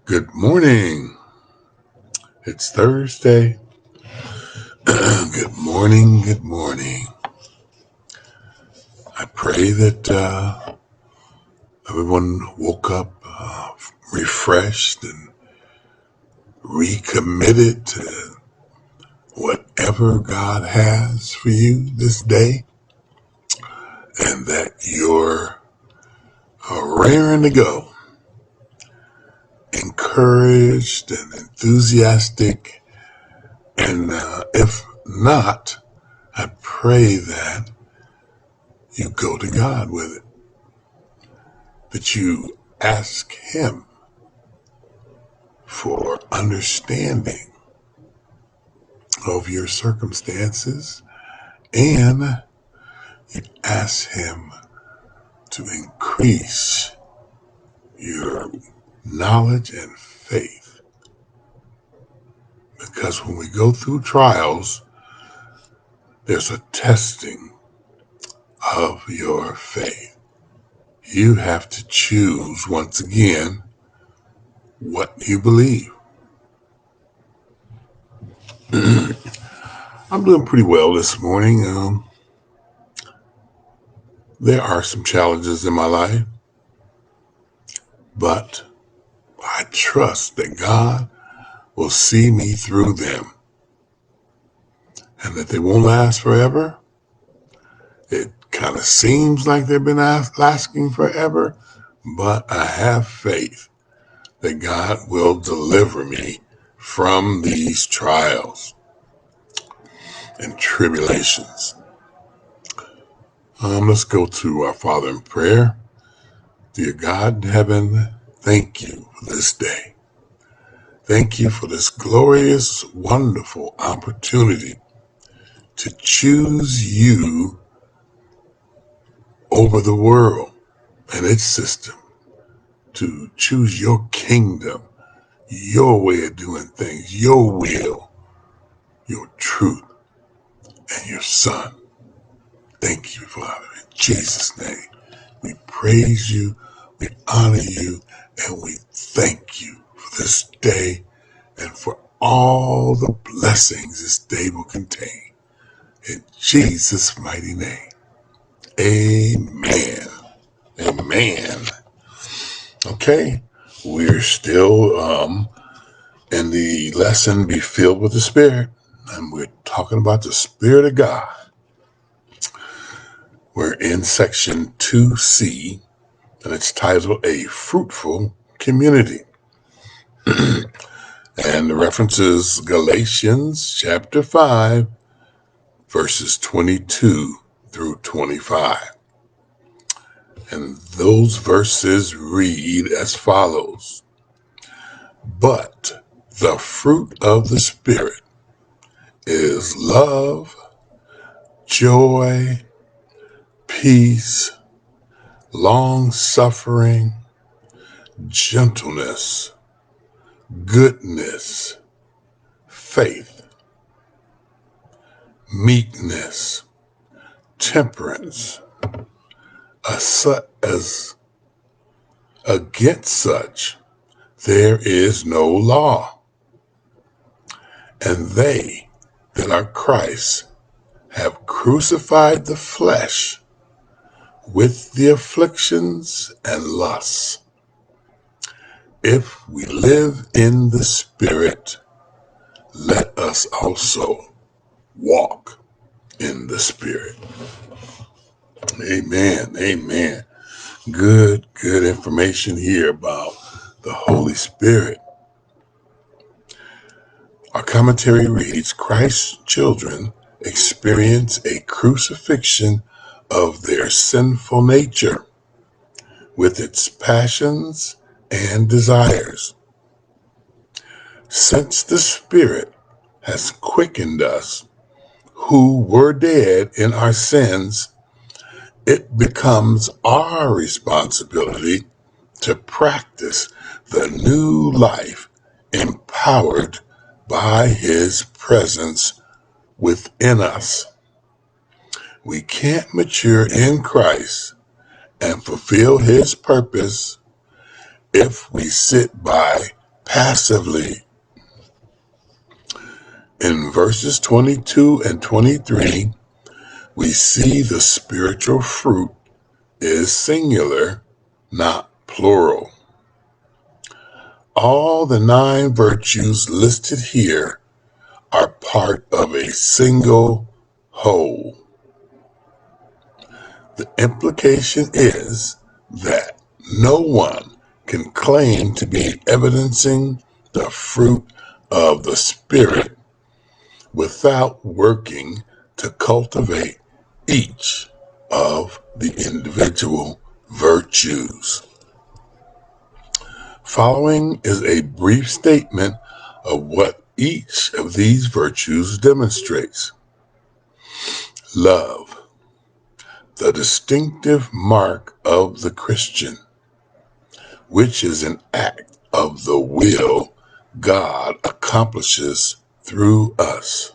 Good morning. It's Thursday. Good morning. Good morning. I pray that everyone woke up refreshed and recommitted to whatever God has for you this day, and that you're raring to go, encouraged and enthusiastic. And if not, I pray that you go to God with it, that you ask Him for understanding of your circumstances, and you ask Him to increase your knowledge and faith. Because when we go through trials, there's a testing of your faith. You have to choose once again what you believe. I'm doing pretty well this morning. There are some challenges in my life, but I trust that God will see me through them, and that they won't last forever. It kind of seems like they've been lasting forever, but I have faith that God will deliver me from these trials and tribulations. Let's go to our Father in prayer. Dear God in heaven, thank you for this day. Thank you for this glorious, wonderful opportunity to choose you over the world and its system, to choose your kingdom, your way of doing things, your will, your truth, and your Son. Thank you, Father. In Jesus' name, we praise you, we honor you, and we thank you for this day and for all the blessings this day will contain. In Jesus' mighty name, amen. Amen. Okay, we're still in the lesson, Be Filled with the Spirit, and we're talking about the Spirit of God. We're in section 2C, and it's titled A Fruitful Community. And the reference is Galatians chapter 5, verses 22 through 25. And those verses read as follows. But the fruit of the Spirit is love, joy, peace, long-suffering, gentleness, goodness, faith, meekness, temperance. As against such there is no law. And they that are Christ have crucified the flesh with the afflictions and lusts. If we live in the Spirit, let us also walk in the Spirit. Amen. Amen. Good information here about the Holy Spirit. Our commentary reads, Christ's children experience a crucifixion of their sinful nature with its passions and desires. Since the Spirit has quickened us, who were dead in our sins, it becomes our responsibility to practice the new life empowered by His presence within us. We can't mature in Christ and fulfill His purpose if we sit by passively. In verses 22 and 23, we see the spiritual fruit is singular, not plural. All the 9 virtues listed here are part of a single whole. The implication is that no one can claim to be evidencing the fruit of the Spirit without working to cultivate each of the individual virtues. Following is a brief statement of what each of these virtues demonstrates. Love, the distinctive mark of the Christian, which is an act of the will God accomplishes through us.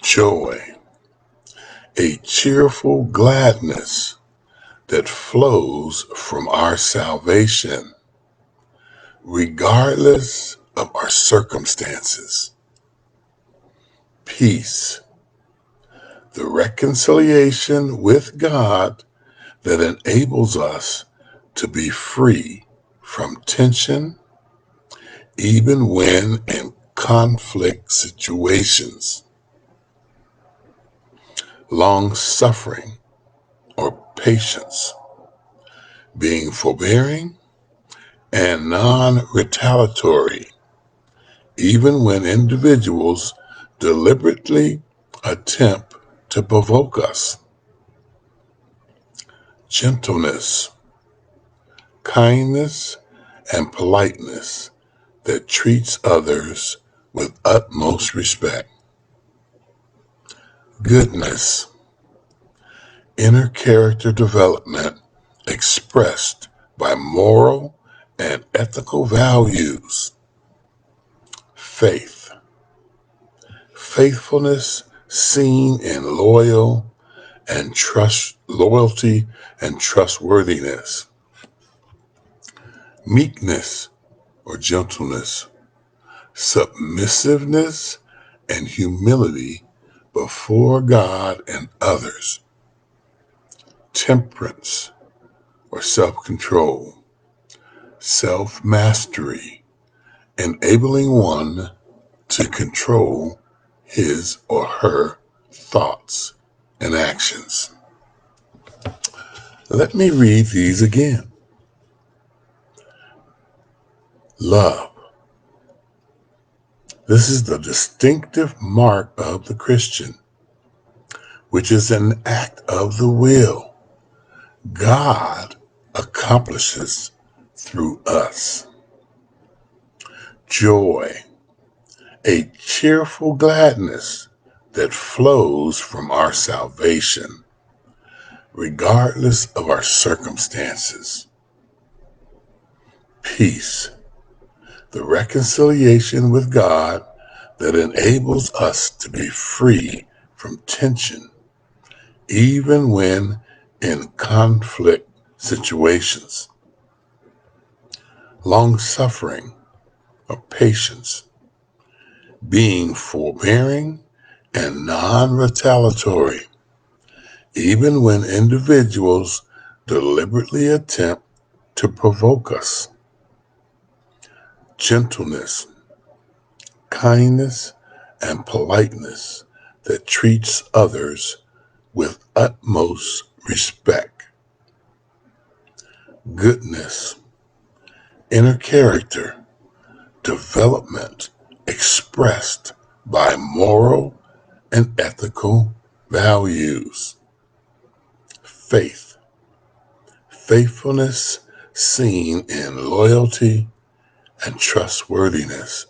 Joy, a cheerful gladness that flows from our salvation, regardless of our circumstances. Peace, the reconciliation with God that enables us to be free from tension, even when in conflict situations. Long-suffering or patience, being forbearing and non-retaliatory, even when individuals deliberately attempt to provoke us. Gentleness, kindness, and politeness that treats others with utmost respect. Goodness, inner character development expressed by moral and ethical values. Faith, faithfulness seen in loyalty and trustworthiness. Meekness or gentleness, submissiveness and humility before God and others. Temperance or self-control, self-mastery, enabling one to control his or her thoughts and actions. Let me read these again. Love. This is the distinctive mark of the Christian, which is an act of the will God accomplishes through us. Joy, a cheerful gladness that flows from our salvation, regardless of our circumstances. Peace, the reconciliation with God that enables us to be free from tension, even when in conflict situations. Long-suffering or patience, being forbearing and non-retaliatory, even when individuals deliberately attempt to provoke us. Gentleness, kindness, and politeness that treats others with utmost respect. Goodness, inner character development expressed by moral and ethical values. Faith, faithfulness seen in loyalty and trustworthiness.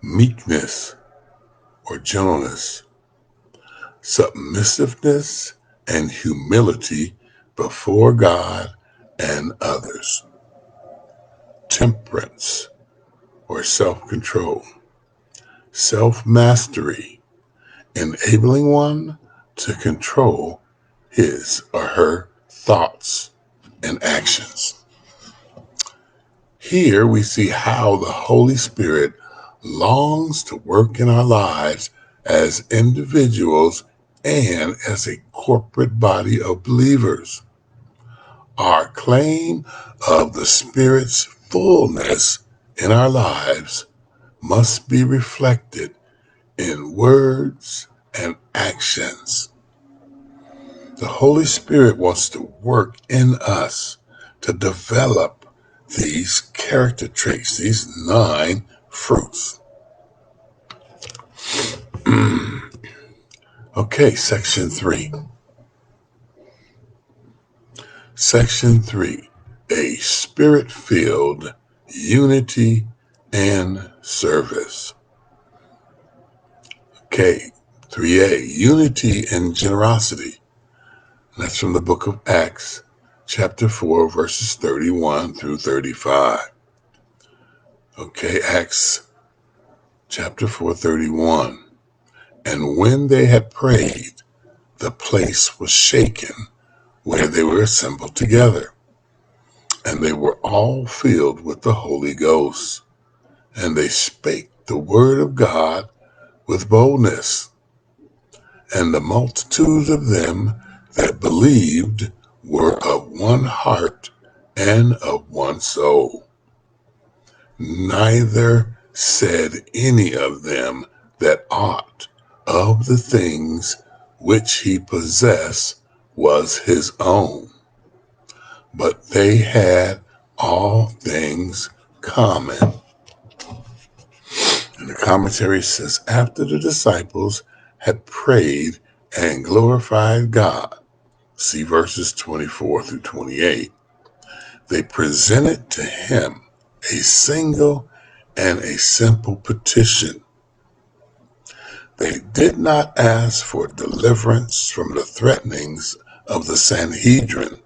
Meekness or gentleness, submissiveness and humility before God and others. Temperance or self-control, self-mastery, enabling one to control his or her thoughts and actions. Here we see how the Holy Spirit longs to work in our lives as individuals and as a corporate body of believers. Our claim of the Spirit's fullness in our lives must be reflected in words and actions. The Holy Spirit wants to work in us to develop these character traits, these 9 fruits. Okay, section 3. Section 3, a spirit-filled unity and service. Okay, 3a, unity and generosity. That's from the book of Acts, chapter 4, verses 31 through 35. Okay, Acts chapter 4, 31. And when they had prayed, the place was shaken where they were assembled together. And they were all filled with the Holy Ghost. And they spake the word of God with boldness. And the multitudes of them that believed were of one heart and of one soul. Neither said any of them that aught of the things which he possessed was his own, but they had all things common. And the commentary says, after the disciples had prayed and glorified God, see verses 24 through 28, they presented to him a single and a simple petition. They did not ask for deliverance from the threatenings of the Sanhedrin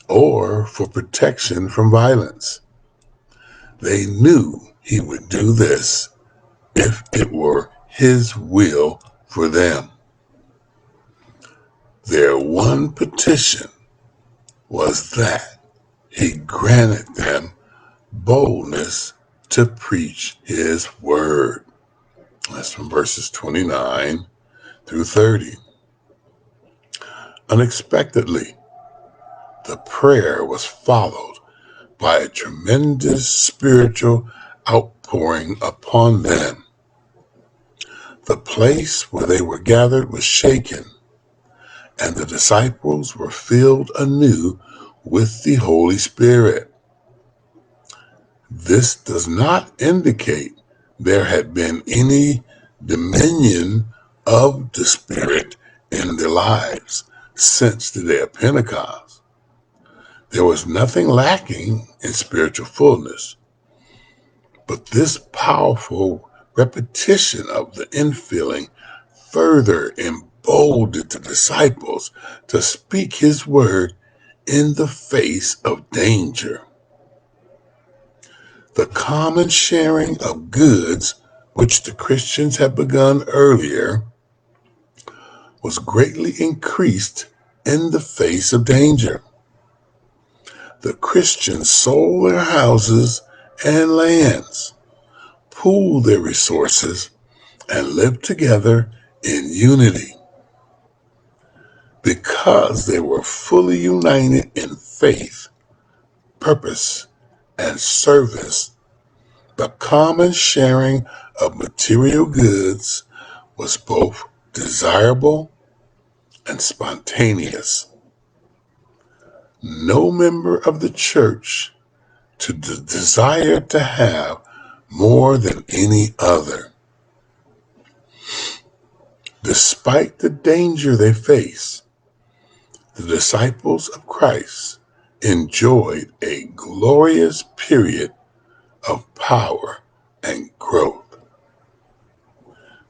or for protection from violence. They knew he would do this if it were his will for them. Their one petition was that he granted them boldness to preach his word. That's from verses 29 through 30. Unexpectedly, the prayer was followed by a tremendous spiritual outpouring upon them. The place where they were gathered was shaken, and the disciples were filled anew with the Holy Spirit. This does not indicate there had been any dominion of the Spirit in their lives since the day of Pentecost. There was nothing lacking in spiritual fullness, but this powerful repetition of the infilling further emboldened the disciples to speak his word in the face of danger. The common sharing of goods, which the Christians had begun earlier, was greatly increased in the face of danger. The Christians sold their houses and lands, pooled their resources, and lived together in unity. Because they were fully united in faith, purpose, and service, the common sharing of material goods was both desirable and spontaneous. No member of the church desired to have more than any other. Despite the danger they faced, the disciples of Christ enjoyed a glorious period of power and growth.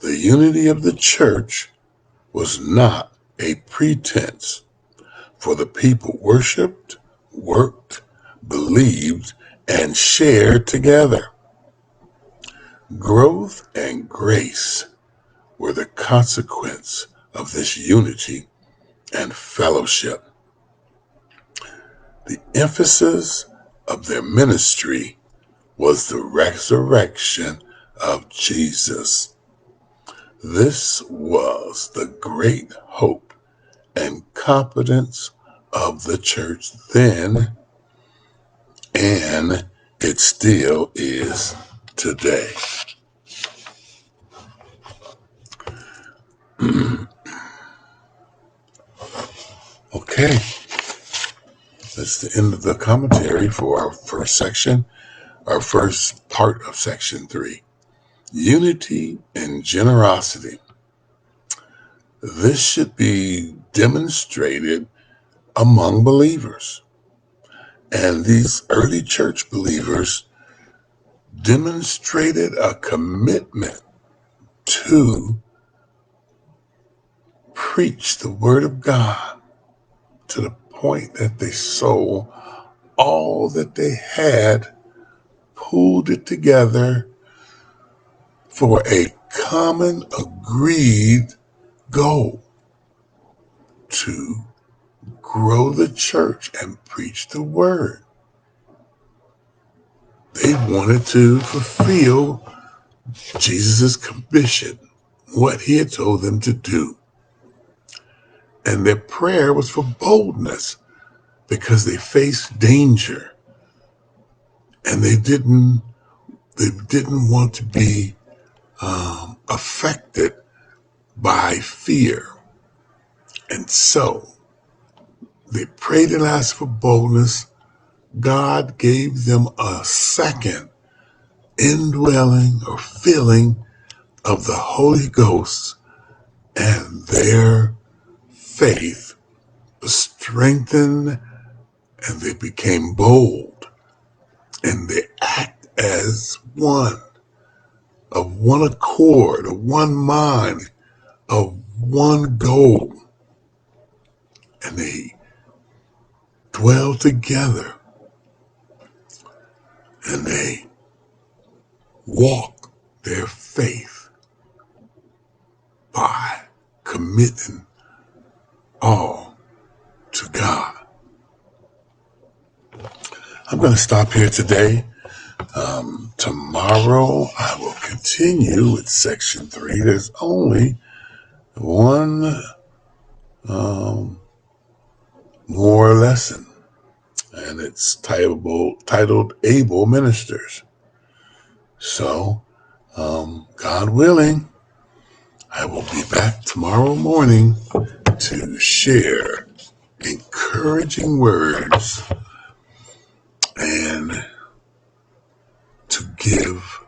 The unity of the church was not a pretense, for the people worshiped, worked, believed, and shared together. Growth and grace were the consequence of this unity and fellowship. The emphasis of their ministry was the resurrection of Jesus. This was the great hope and confidence of the church then, and it still is today. Okay, that's the end of the commentary for our first section, our first part of section 3. Unity and generosity. This should be demonstrated among believers. And these early church believers demonstrated a commitment to preach the word of God to the point that they sold all that they had, pooled it together for a common agreed goal to grow the church and preach the word. They wanted to fulfill Jesus' commission, what he had told them to do. And their prayer was for boldness because they faced danger and they didn't want to be affected by fear. And so they prayed and asked for boldness. God gave them a second indwelling or filling of the Holy Ghost, and their faith was strengthened and they became bold and they act as one, of one accord, of one mind, of one goal. And they dwell together and they walk their faith by committing all to God. I'm going to stop here today. Tomorrow I will continue with section 3. There's only one more lesson, and it's titled Able Ministers. So, God willing, I will be back tomorrow morning to share encouraging words and to give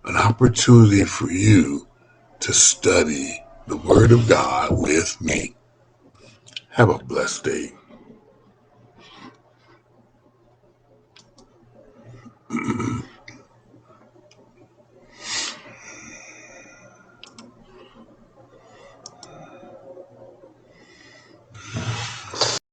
an opportunity for you to study the Word of God with me. Have a blessed day.